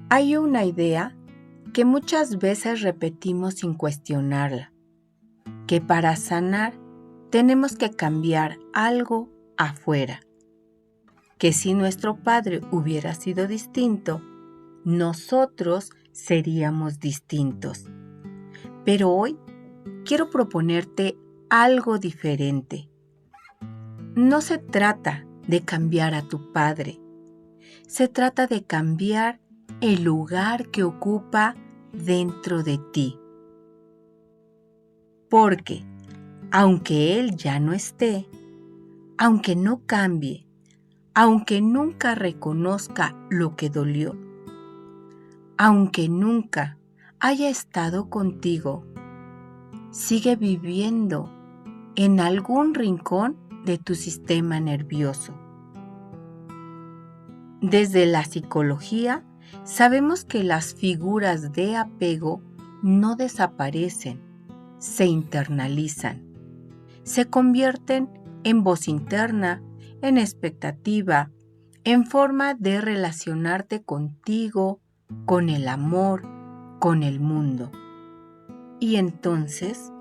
Hay una idea que muchas veces repetimos sin cuestionarla, que para sanar tenemos que cambiar algo afuera, que si nuestro padre hubiera sido distinto, nosotros seríamos distintos. Pero hoy quiero proponerte algo diferente. No se trata de cambiar a tu padre, se trata de cambiar el lugar que ocupa dentro de ti. Porque, aunque él ya no esté, aunque no cambie, aunque nunca reconozca lo que dolió, aunque nunca haya estado contigo, sigue viviendo en algún rincón de tu sistema nervioso. Desde la psicología, sabemos que las figuras de apego no desaparecen, se internalizan, se convierten en voz interna, en expectativa, en forma de relacionarte contigo, con el amor, con el mundo. Y entonces,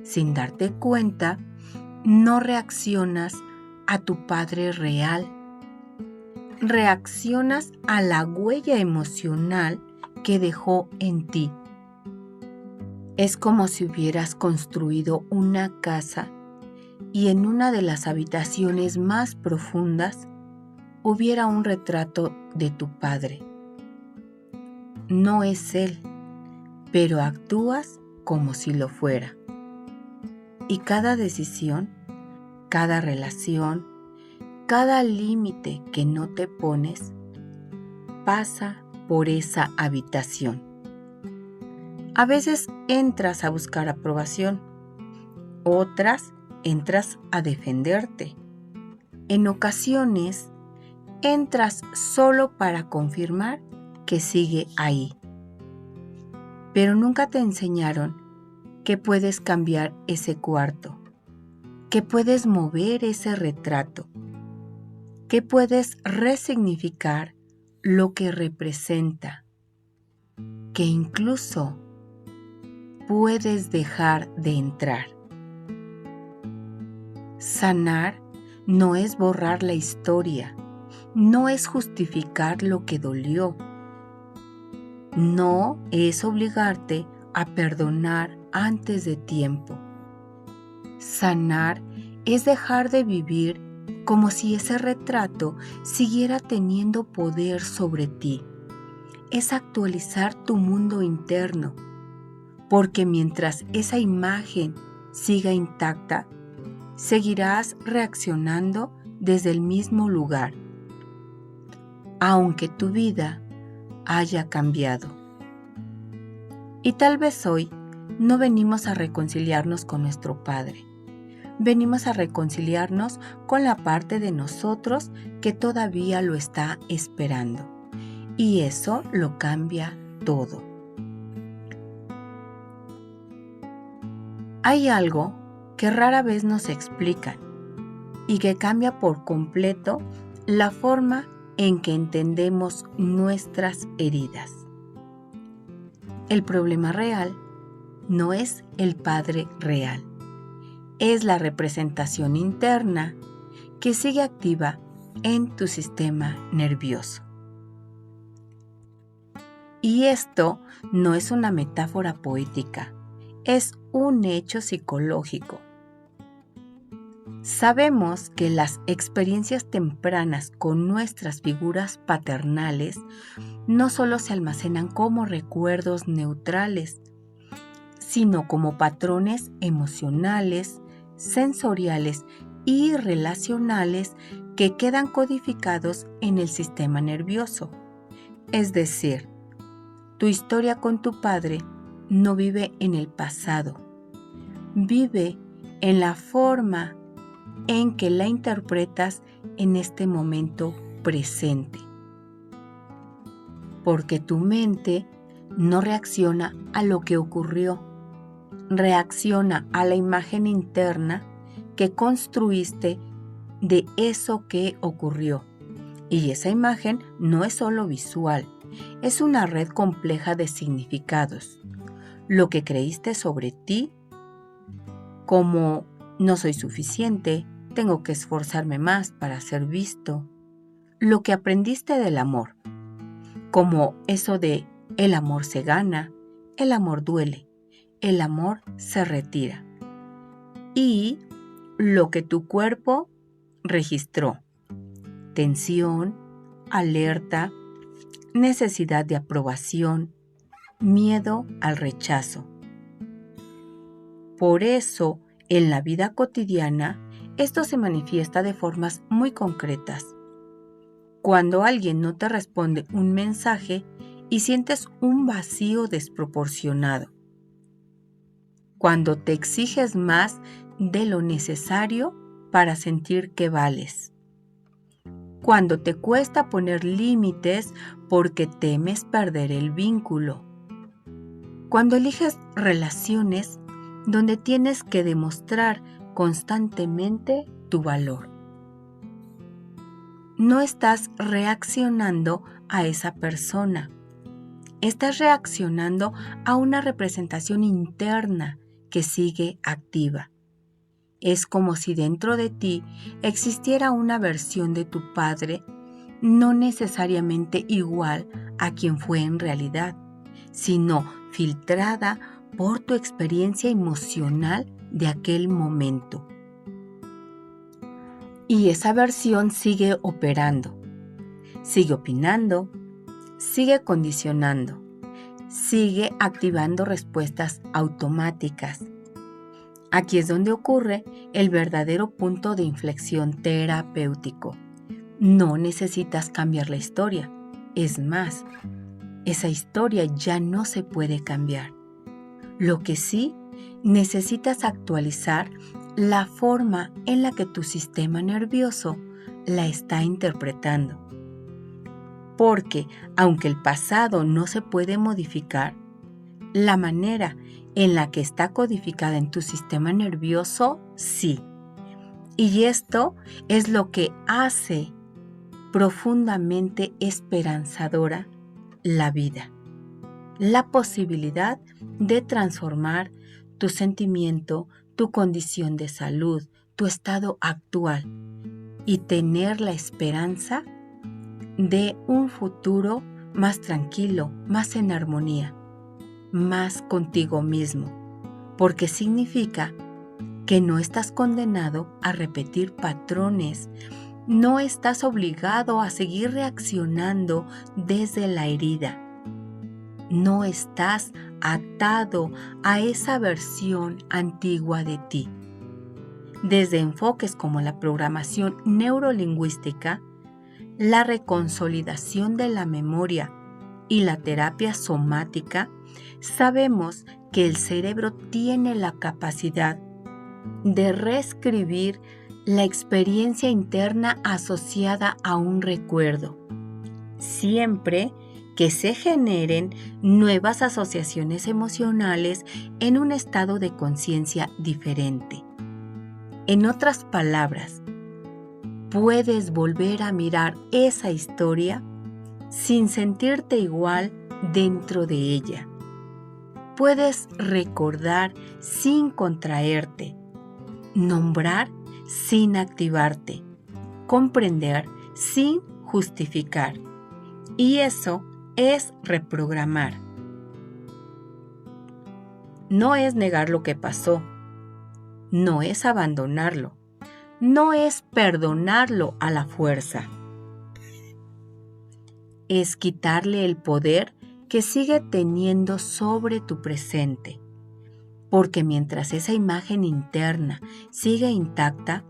sin darte cuenta, no reaccionas a tu padre real. Reaccionas a la huella emocional que dejó en ti. Es como si hubieras construido una casa y en una de las habitaciones más profundas hubiera un retrato de tu padre. No es él, pero actúas como si lo fuera. Y cada decisión, cada relación, cada límite que no te pones, pasa por esa habitación. A veces entras a buscar aprobación, otras entras a defenderte. En ocasiones, entras solo para confirmar que sigue ahí. Pero nunca te enseñaron que puedes cambiar ese cuarto, que puedes mover ese retrato, que puedes resignificar lo que representa, que incluso puedes dejar de entrar. Sanar no es borrar la historia, no es justificar lo que dolió, no es obligarte a perdonar antes de tiempo. Sanar es dejar de vivir como si ese retrato siguiera teniendo poder sobre ti. Es actualizar tu mundo interno, porque mientras esa imagen siga intacta, seguirás reaccionando desde el mismo lugar, aunque tu vida haya cambiado. Y tal vez hoy no venimos a reconciliarnos con nuestro Padre. Venimos a reconciliarnos con la parte de nosotros que todavía lo está esperando. Y eso lo cambia todo. Hay algo que rara vez nos explican y que cambia por completo la forma en que entendemos nuestras heridas. El problema real no es el padre real, es la representación interna que sigue activa en tu sistema nervioso. Y esto no es una metáfora poética, es un hecho psicológico. Sabemos que las experiencias tempranas con nuestras figuras paternales no solo se almacenan como recuerdos neutrales, sino como patrones emocionales, sensoriales y relacionales que quedan codificados en el sistema nervioso. Es decir, tu historia con tu padre no vive en el pasado, vive en la forma en que la interpretas en este momento presente. Porque tu mente no reacciona a lo que ocurrió, reacciona a la imagen interna que construiste de eso que ocurrió. Y esa imagen no es solo visual, es una red compleja de significados. Lo que creíste sobre ti, como no soy suficiente, tengo que esforzarme más para ser visto. Lo que aprendiste del amor, como eso de el amor se gana, el amor duele, el amor se retira. Y lo que tu cuerpo registró, tensión, alerta, necesidad de aprobación, miedo al rechazo. Por eso, en la vida cotidiana, esto se manifiesta de formas muy concretas. Cuando alguien no te responde un mensaje y sientes un vacío desproporcionado. Cuando te exiges más de lo necesario para sentir que vales. Cuando te cuesta poner límites porque temes perder el vínculo. Cuando eliges relaciones donde tienes que demostrar constantemente tu valor. No estás reaccionando a esa persona. Estás reaccionando a una representación interna que sigue activa. Es como si dentro de ti existiera una versión de tu padre, no necesariamente igual a quien fue en realidad, sino filtrada por tu experiencia emocional de aquel momento. Y esa versión sigue operando, sigue opinando, sigue condicionando, sigue activando respuestas automáticas. Aquí es donde ocurre el verdadero punto de inflexión terapéutico. No necesitas cambiar la historia. Es más, esa historia ya no se puede cambiar. Lo que sí, necesitas actualizar la forma en la que tu sistema nervioso la está interpretando. Porque, aunque el pasado no se puede modificar, la manera en la que está codificada en tu sistema nervioso, sí. Y esto es lo que hace profundamente esperanzadora la vida. La posibilidad de transformar tu sentimiento, tu condición de salud, tu estado actual y tener la esperanza de un futuro más tranquilo, más en armonía, más contigo mismo, porque significa que no estás condenado a repetir patrones, no estás obligado a seguir reaccionando desde la herida. No estás atado a esa versión antigua de ti. Desde enfoques como la programación neurolingüística, la reconsolidación de la memoria y la terapia somática, sabemos que el cerebro tiene la capacidad de reescribir la experiencia interna asociada a un recuerdo, siempre que se generen nuevas asociaciones emocionales en un estado de conciencia diferente. En otras palabras, puedes volver a mirar esa historia sin sentirte igual dentro de ella. Puedes recordar sin contraerte, nombrar sin activarte, comprender sin justificar. Y eso es reprogramar. No es negar lo que pasó, no es abandonarlo, no es perdonarlo a la fuerza. Es quitarle el poder que sigue teniendo sobre tu presente. Porque mientras esa imagen interna siga intacta,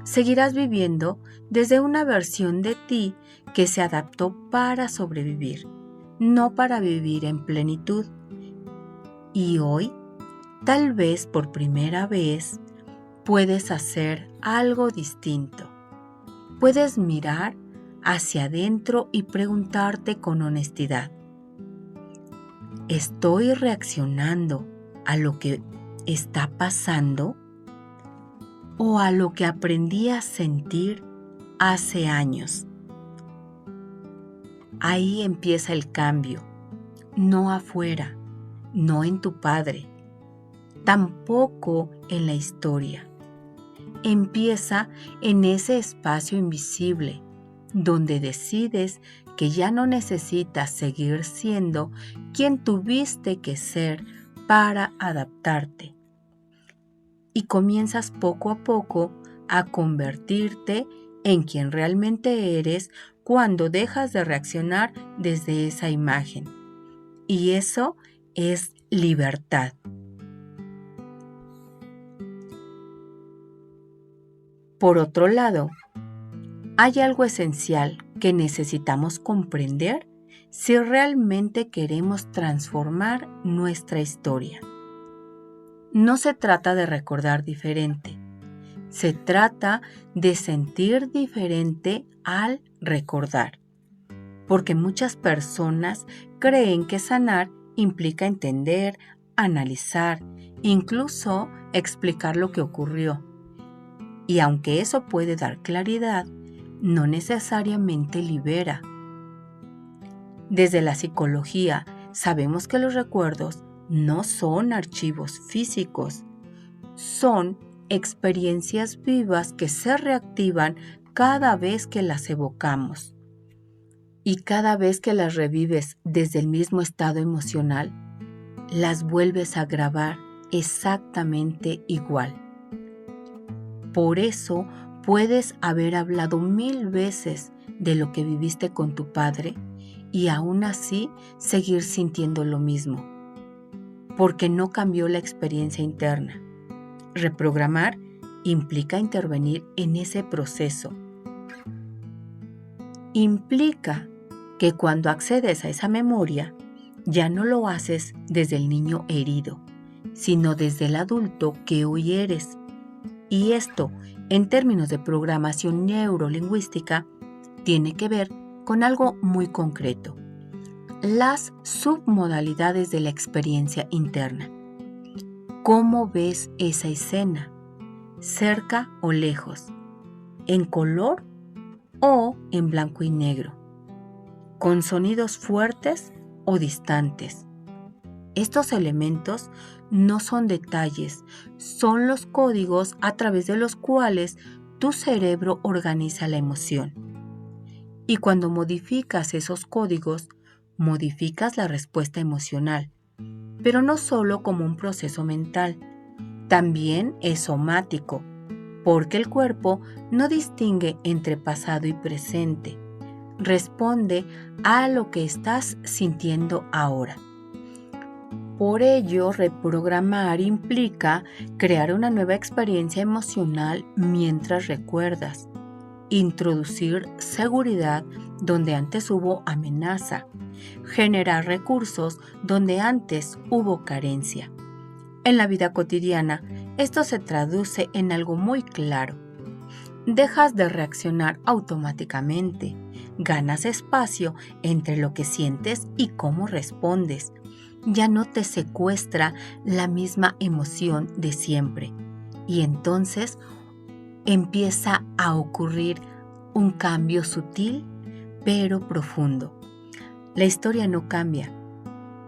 seguirás viviendo desde una versión de ti que se adaptó para sobrevivir, no para vivir en plenitud. Y hoy, tal vez por primera vez, puedes hacer algo distinto. Puedes mirar hacia adentro y preguntarte con honestidad: ¿estoy reaccionando a lo que está pasando o a lo que aprendí a sentir hace años? Ahí empieza el cambio, no afuera, no en tu padre, tampoco en la historia. Empieza en ese espacio invisible, donde decides que ya no necesitas seguir siendo quien tuviste que ser para adaptarte. Y comienzas poco a poco a convertirte en quien realmente eres cuando dejas de reaccionar desde esa imagen. Y eso es libertad. Por otro lado, hay algo esencial que necesitamos comprender si realmente queremos transformar nuestra historia. No se trata de recordar diferente, se trata de sentir diferente al recordar, porque muchas personas creen que sanar implica entender, analizar, incluso explicar lo que ocurrió. Y aunque eso puede dar claridad, no necesariamente libera. Desde la psicología, sabemos que los recuerdos no son archivos físicos, son experiencias vivas que se reactivan cada vez que las evocamos. Y cada vez que las revives desde el mismo estado emocional, las vuelves a grabar exactamente igual. Por eso puedes haber hablado 1000 veces de lo que viviste con tu padre y aún así seguir sintiendo lo mismo, porque no cambió la experiencia interna. Reprogramar implica intervenir en ese proceso. Implica que cuando accedes a esa memoria, ya no lo haces desde el niño herido, sino desde el adulto que hoy eres. Y esto, en términos de programación neurolingüística, tiene que ver con algo muy concreto: las submodalidades de la experiencia interna. ¿Cómo ves esa escena? ¿Cerca o lejos? ¿En color o en blanco y negro? ¿Con sonidos fuertes o distantes? Estos elementos no son detalles, son los códigos a través de los cuales tu cerebro organiza la emoción. Y cuando modificas esos códigos, modificas la respuesta emocional, pero no solo como un proceso mental, también es somático, porque el cuerpo no distingue entre pasado y presente, responde a lo que estás sintiendo ahora. Por ello, reprogramar implica crear una nueva experiencia emocional mientras recuerdas, introducir seguridad donde antes hubo amenaza, generar recursos donde antes hubo carencia. En la vida cotidiana, esto se traduce en algo muy claro. Dejas de reaccionar automáticamente, ganas espacio entre lo que sientes y cómo respondes. Ya no te secuestra la misma emoción de siempre. Y entonces empieza a ocurrir un cambio sutil pero profundo. La historia no cambia,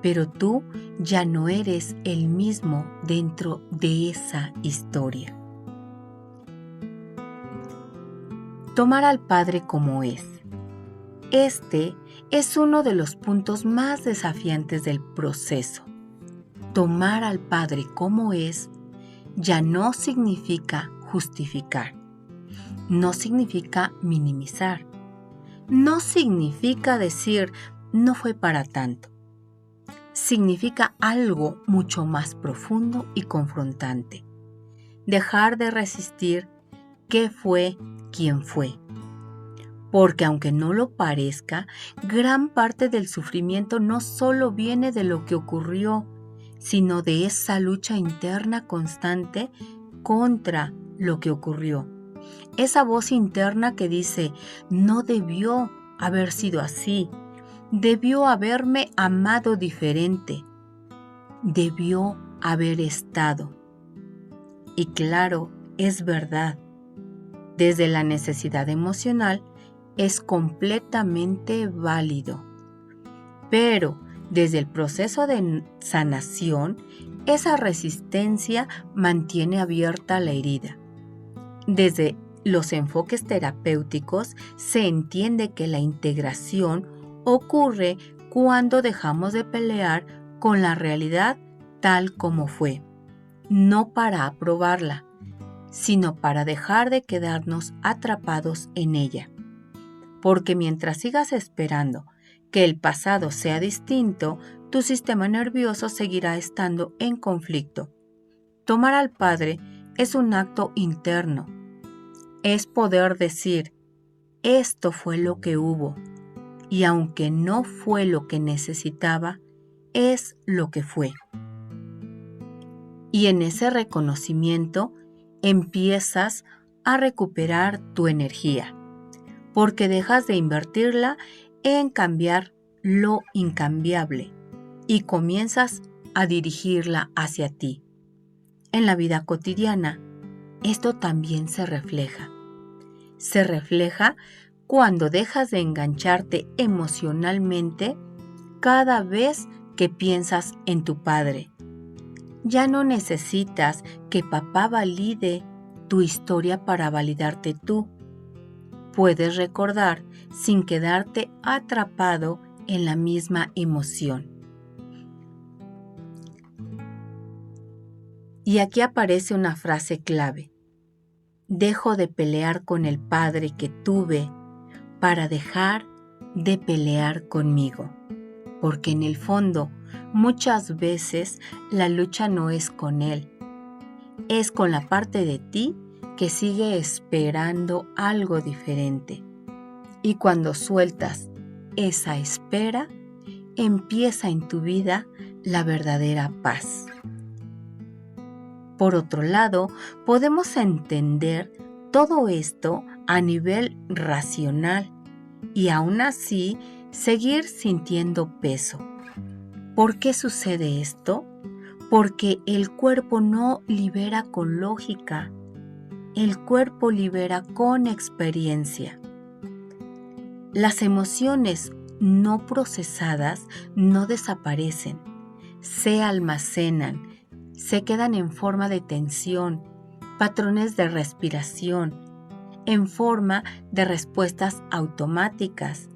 pero tú ya no eres el mismo dentro de esa historia. Tomar al Padre como es. Este es uno de los puntos más desafiantes del proceso. Tomar al Padre como es ya no significa justificar, no significa minimizar, no significa decir no fue para tanto. Significa algo mucho más profundo y confrontante. Dejar de resistir qué fue, quién fue. Porque aunque no lo parezca, gran parte del sufrimiento no solo viene de lo que ocurrió, sino de esa lucha interna constante contra lo que ocurrió. Esa voz interna que dice, no debió haber sido así, debió haberme amado diferente, debió haber estado. Y claro, es verdad, desde la necesidad emocional, es completamente válido. Pero desde el proceso de sanación, esa resistencia mantiene abierta la herida. Desde los enfoques terapéuticos se entiende que la integración ocurre cuando dejamos de pelear con la realidad tal como fue, no para aprobarla, sino para dejar de quedarnos atrapados en ella. Porque mientras sigas esperando que el pasado sea distinto, tu sistema nervioso seguirá estando en conflicto. Tomar al Padre es un acto interno. Es poder decir, esto fue lo que hubo, y aunque no fue lo que necesitaba, es lo que fue. Y en ese reconocimiento empiezas a recuperar tu energía, porque dejas de invertirla en cambiar lo incambiable y comienzas a dirigirla hacia ti. En la vida cotidiana, esto también se refleja. Se refleja cuando dejas de engancharte emocionalmente cada vez que piensas en tu padre. Ya no necesitas que papá valide tu historia para validarte tú. Puedes recordar sin quedarte atrapado en la misma emoción. Y aquí aparece una frase clave. Dejo de pelear con el padre que tuve para dejar de pelear conmigo. Porque en el fondo, muchas veces la lucha no es con él, es con la parte de ti que sigue esperando algo diferente. Y cuando sueltas esa espera, empieza en tu vida la verdadera paz. Por otro lado, podemos entender todo esto a nivel racional y aún así seguir sintiendo peso. ¿Por qué sucede esto? Porque el cuerpo no libera con lógica, el cuerpo libera con experiencia. Las emociones no procesadas no desaparecen, se almacenan, se quedan en forma de tensión, patrones de respiración, en forma de respuestas automáticas.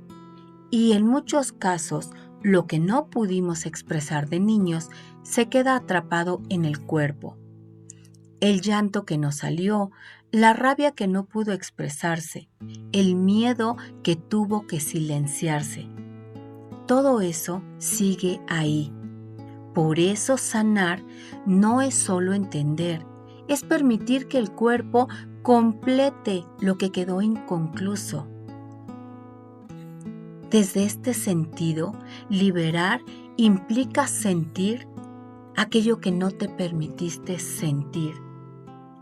Y en muchos casos, lo que no pudimos expresar de niños se queda atrapado en el cuerpo. El llanto que no salió, la rabia que no pudo expresarse, el miedo que tuvo que silenciarse. Todo eso sigue ahí. Por eso sanar no es solo entender, es permitir que el cuerpo complete lo que quedó inconcluso. Desde este sentido, liberar implica sentir aquello que no te permitiste sentir,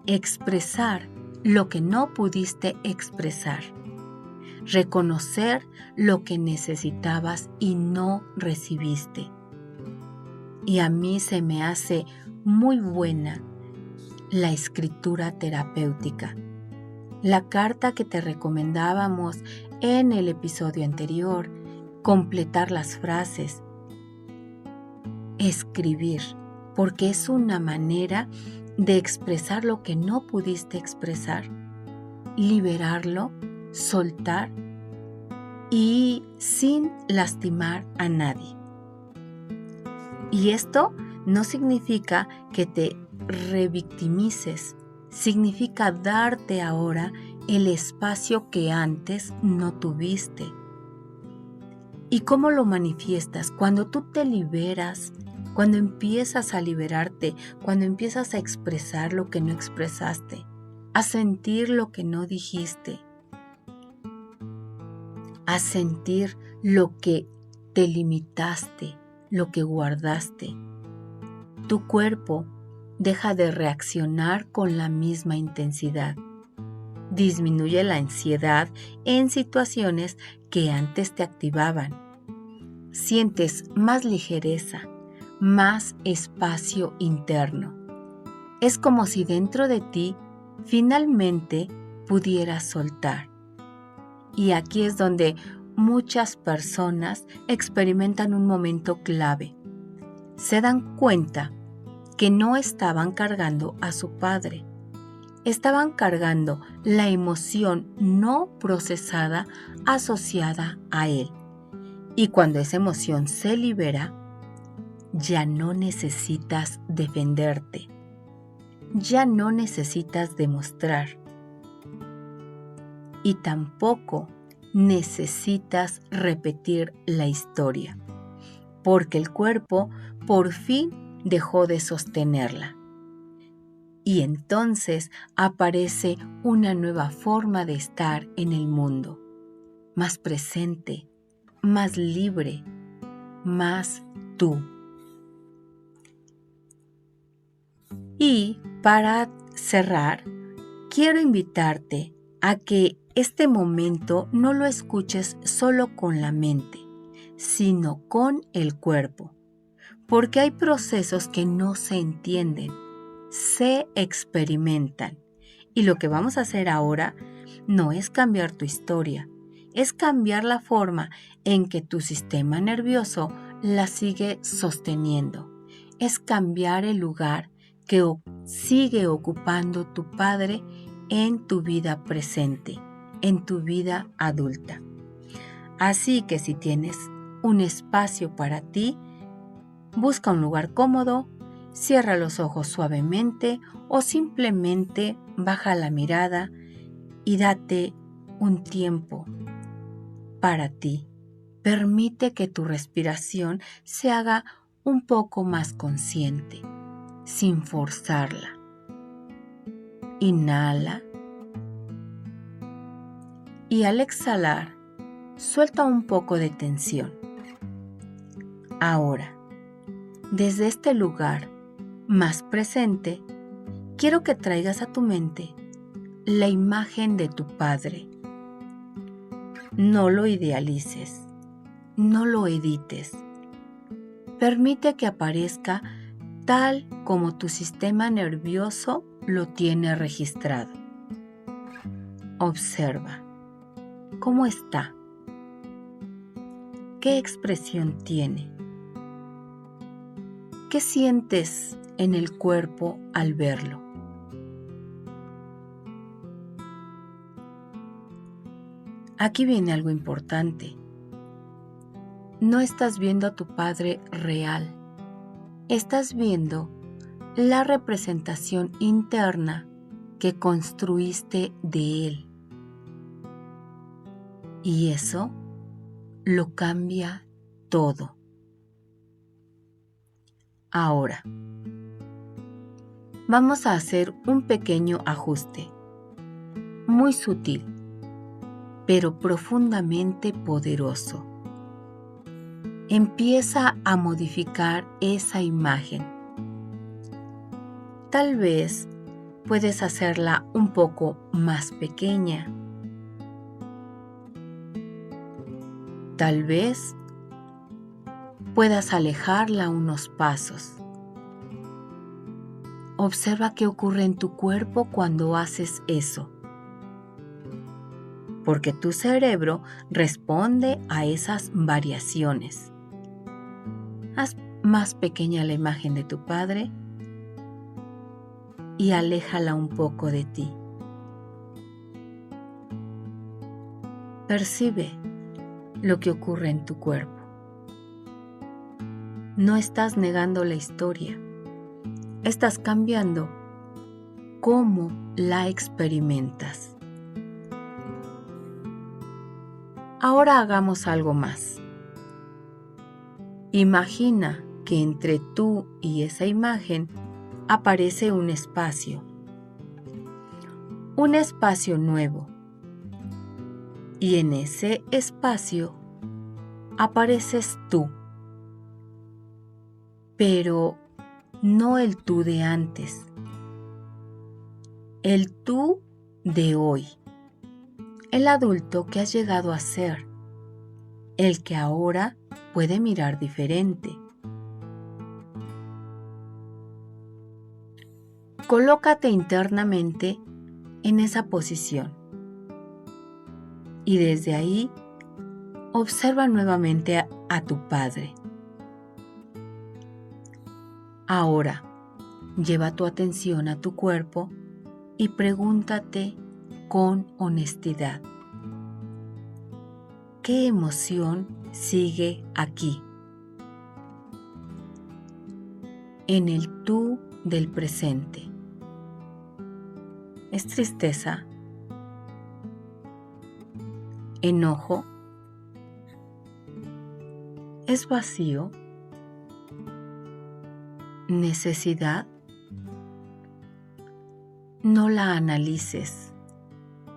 expresar lo que no pudiste expresar, reconocer lo que necesitabas y no recibiste. Y a mí se me hace muy buena la escritura terapéutica. La carta que te recomendábamos en el episodio anterior, completar las frases, escribir, porque es una manera de expresar lo que no pudiste expresar, liberarlo, soltar y sin lastimar a nadie. Y esto no significa que te revictimices, significa darte ahora el espacio que antes no tuviste. ¿Y cómo lo manifiestas? Cuando tú te liberas, cuando empiezas a liberarte, cuando empiezas a expresar lo que no expresaste, a sentir lo que no dijiste, a sentir lo que te limitaste, lo que guardaste. Tu cuerpo deja de reaccionar con la misma intensidad. Disminuye la ansiedad en situaciones que antes te activaban. Sientes más ligereza, más espacio interno. Es como si dentro de ti finalmente pudieras soltar. Y aquí es donde muchas personas experimentan un momento clave. Se dan cuenta que no estaban cargando a su padre. Estaban cargando la emoción no procesada asociada a él. Y cuando esa emoción se libera, ya no necesitas defenderte. Ya no necesitas demostrar. Y tampoco necesitas repetir la historia, porque el cuerpo por fin dejó de sostenerla. Y entonces aparece una nueva forma de estar en el mundo, más presente, más libre, más tú. Y para cerrar, quiero invitarte a que este momento no lo escuches solo con la mente, sino con el cuerpo, porque hay procesos que no se entienden, se experimentan. Y lo que vamos a hacer ahora no es cambiar tu historia, es cambiar la forma en que tu sistema nervioso la sigue sosteniendo, es cambiar el lugar que sigue ocupando tu padre en tu vida presente, en tu vida adulta. Así que si tienes un espacio para ti, busca un lugar cómodo, cierra los ojos suavemente o simplemente baja la mirada y date un tiempo para ti. Permite que tu respiración se haga un poco más consciente, sin forzarla. Inhala y al exhalar, suelta un poco de tensión. Ahora, desde este lugar más presente, quiero que traigas a tu mente la imagen de tu padre. No lo idealices, no lo edites. Permite que aparezca tal como tu sistema nervioso lo tiene registrado. Observa cómo está, qué expresión tiene, qué sientes en el cuerpo al verlo. Aquí viene algo importante. No estás viendo a tu padre real, estás viendo la representación interna que construiste de él. Y eso lo cambia todo. Ahora, vamos a hacer un pequeño ajuste, muy sutil, pero profundamente poderoso. Empieza a modificar esa imagen. Tal vez puedes hacerla un poco más pequeña. Tal vez puedas alejarla unos pasos. Observa qué ocurre en tu cuerpo cuando haces eso, porque tu cerebro responde a esas variaciones. Haz más pequeña la imagen de tu padre y aléjala un poco de ti. Percibe lo que ocurre en tu cuerpo. No estás negando la historia, estás cambiando cómo la experimentas. Ahora hagamos algo más. Imagina que entre tú y esa imagen aparece un espacio nuevo. Y en ese espacio apareces tú, pero no el tú de antes, el tú de hoy, el adulto que has llegado a ser, el que ahora puede mirar diferente. Colócate internamente en esa posición. Y desde ahí, observa nuevamente a tu padre. Ahora, lleva tu atención a tu cuerpo y pregúntate con honestidad: ¿qué emoción sigue aquí? En el tú del presente. ¿Es tristeza? ¿Enojo? ¿Es vacío? ¿Necesidad? No la analices,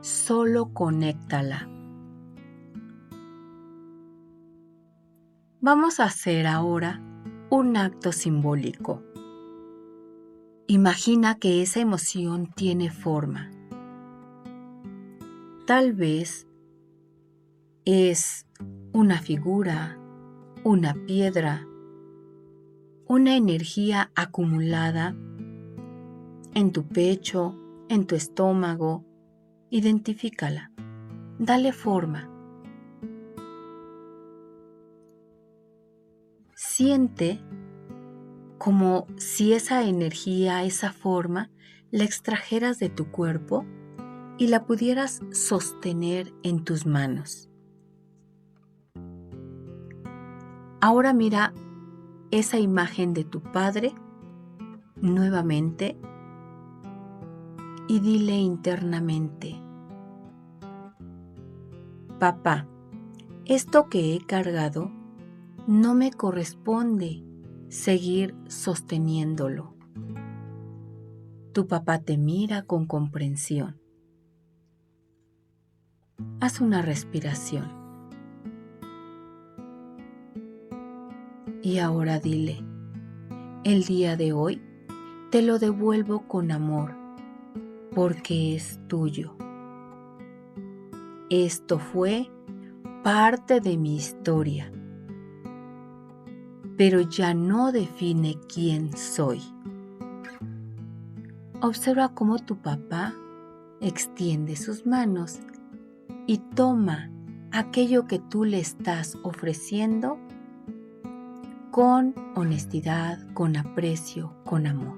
solo conéctala. Vamos a hacer ahora un acto simbólico. Imagina que esa emoción tiene forma. Tal vez es una figura, una piedra, una energía acumulada en tu pecho, en tu estómago. Identifícala, dale forma. Siente como si esa energía, esa forma, la extrajeras de tu cuerpo y la pudieras sostener en tus manos. Ahora mira esa imagen de tu padre nuevamente y dile internamente: papá, esto que he cargado no me corresponde seguir sosteniéndolo. Tu papá te mira con comprensión. Haz una respiración. Y ahora dile: el día de hoy te lo devuelvo con amor, porque es tuyo. Esto fue parte de mi historia, pero ya no define quién soy. Observa cómo tu papá extiende sus manos y toma aquello que tú le estás ofreciendo con honestidad, con aprecio, con amor.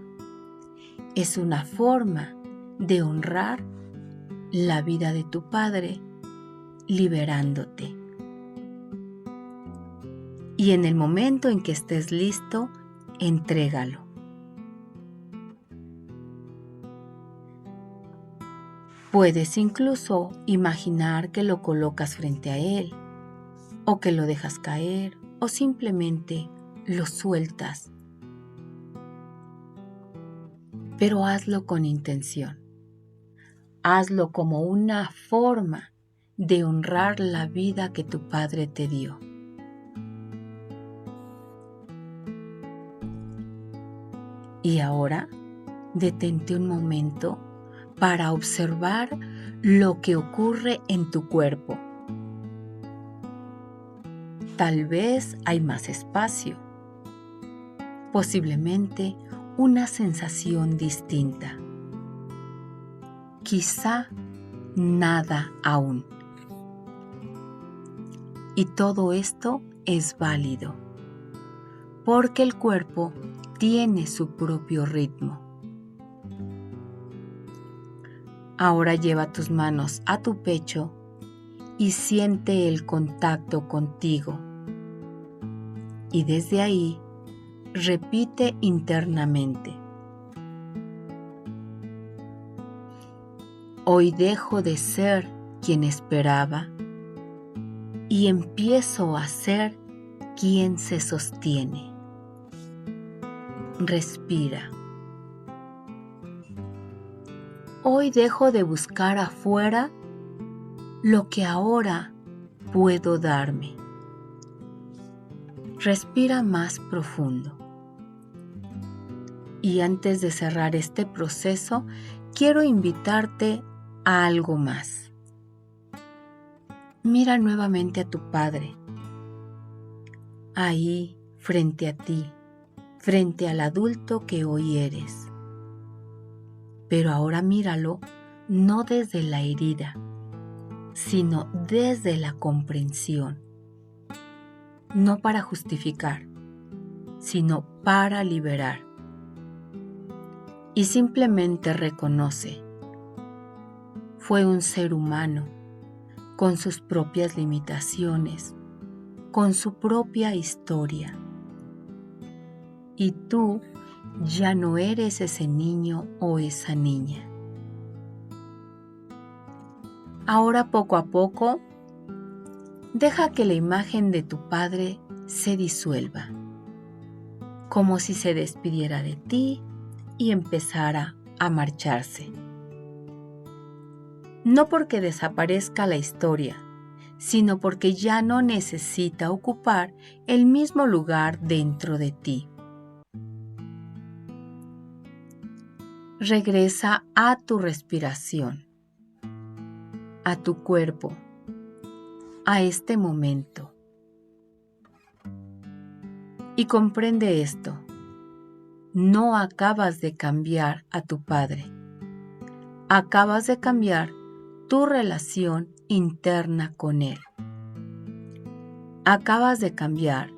Es una forma de honrar la vida de tu padre, liberándote. Y en el momento en que estés listo, entrégalo. Puedes incluso imaginar que lo colocas frente a él, o que lo dejas caer, o simplemente lo sueltas. Pero hazlo con intención. Hazlo como una forma de honrar la vida que tu padre te dio. Y ahora, detente un momento para observar lo que ocurre en tu cuerpo. Tal vez hay más espacio, posiblemente una sensación distinta. Quizá nada aún. Y todo esto es válido, porque el cuerpo tiene su propio ritmo. Ahora lleva tus manos a tu pecho y siente el contacto contigo. Y desde ahí, repite internamente: hoy dejo de ser quien esperaba y empiezo a ser quien se sostiene. Respira. Hoy dejo de buscar afuera lo que ahora puedo darme. Respira más profundo. Y antes de cerrar este proceso, quiero invitarte a algo más. Mira nuevamente a tu padre, ahí frente a ti, frente al adulto que hoy eres. Pero ahora míralo no desde la herida, sino desde la comprensión, no para justificar, sino para liberar. Y simplemente reconoce, fue un ser humano con sus propias limitaciones, con su propia historia. Y tú ya no eres ese niño o esa niña. Ahora poco a poco, deja que la imagen de tu padre se disuelva, como si se despidiera de ti y empezara a marcharse. No porque desaparezca la historia, sino porque ya no necesita ocupar el mismo lugar dentro de ti. Regresa a tu respiración, a tu cuerpo, a este momento. Y comprende esto. No acabas de cambiar a tu padre. Acabas de cambiar tu relación interna con él. Acabas de cambiar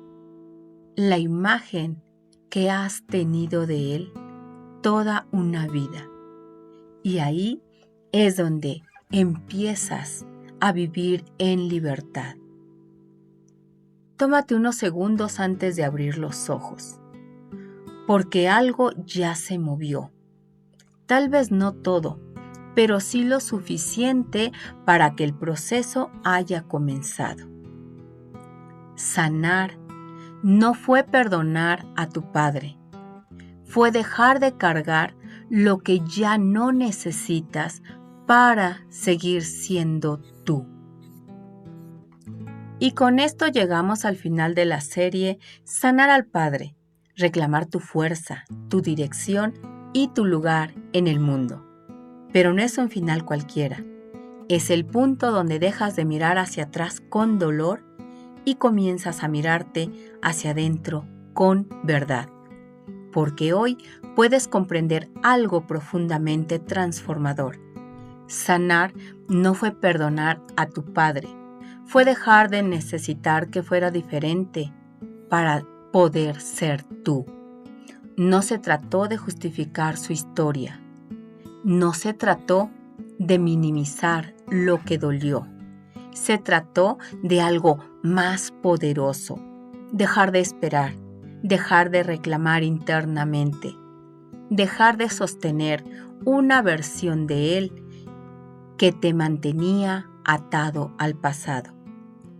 la imagen que has tenido de él toda una vida. Y ahí es donde empiezas a vivir en libertad. Tómate unos segundos antes de abrir los ojos, porque algo ya se movió. Tal vez no todo, pero sí lo suficiente para que el proceso haya comenzado. Sanar no fue perdonar a tu padre, fue dejar de cargar lo que ya no necesitas para seguir siendo tú. Y con esto llegamos al final de la serie Sanar al Padre, reclamar tu fuerza, tu dirección y tu lugar en el mundo. Pero no es un final cualquiera, es el punto donde dejas de mirar hacia atrás con dolor y comienzas a mirarte hacia adentro con verdad. Porque hoy puedes comprender algo profundamente transformador. Sanar no fue perdonar a tu padre, fue dejar de necesitar que fuera diferente para poder ser tú. No se trató de justificar su historia, no se trató de minimizar lo que dolió, se trató de algo más poderoso, dejar de esperar, dejar de reclamar internamente, dejar de sostener una versión de él que te mantenía atado al pasado.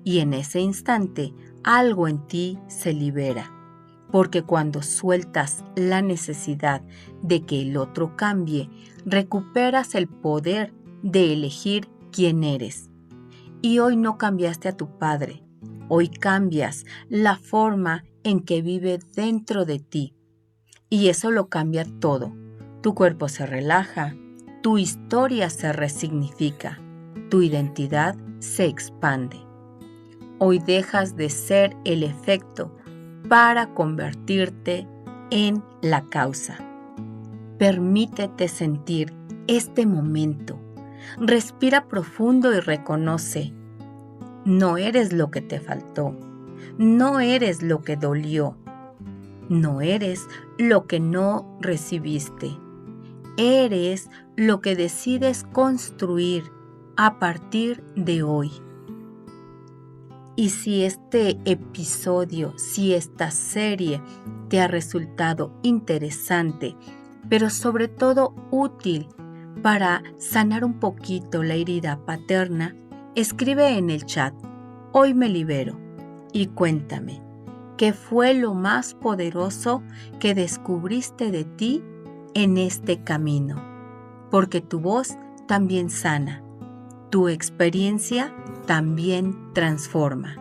Y en ese instante, algo en ti se libera, porque cuando sueltas la necesidad de que el otro cambie, recuperas el poder de elegir quién eres. Y hoy no cambiaste a tu padre, hoy cambias la forma en que vive dentro de ti. Y eso lo cambia todo. Tu cuerpo se relaja, tu historia se resignifica, tu identidad se expande. Hoy dejas de ser el efecto para convertirte en la causa. Permítete sentir este momento. Respira profundo y reconoce. No eres lo que te faltó. No eres lo que dolió. No eres lo que no recibiste. Eres lo que decides construir a partir de hoy. Y si este episodio, si esta serie te ha resultado interesante, pero sobre todo útil para sanar un poquito la herida paterna, escribe en el chat, hoy me libero, y cuéntame, ¿qué fue lo más poderoso que descubriste de ti en este camino? Porque tu voz también sana. Tu experiencia también transforma.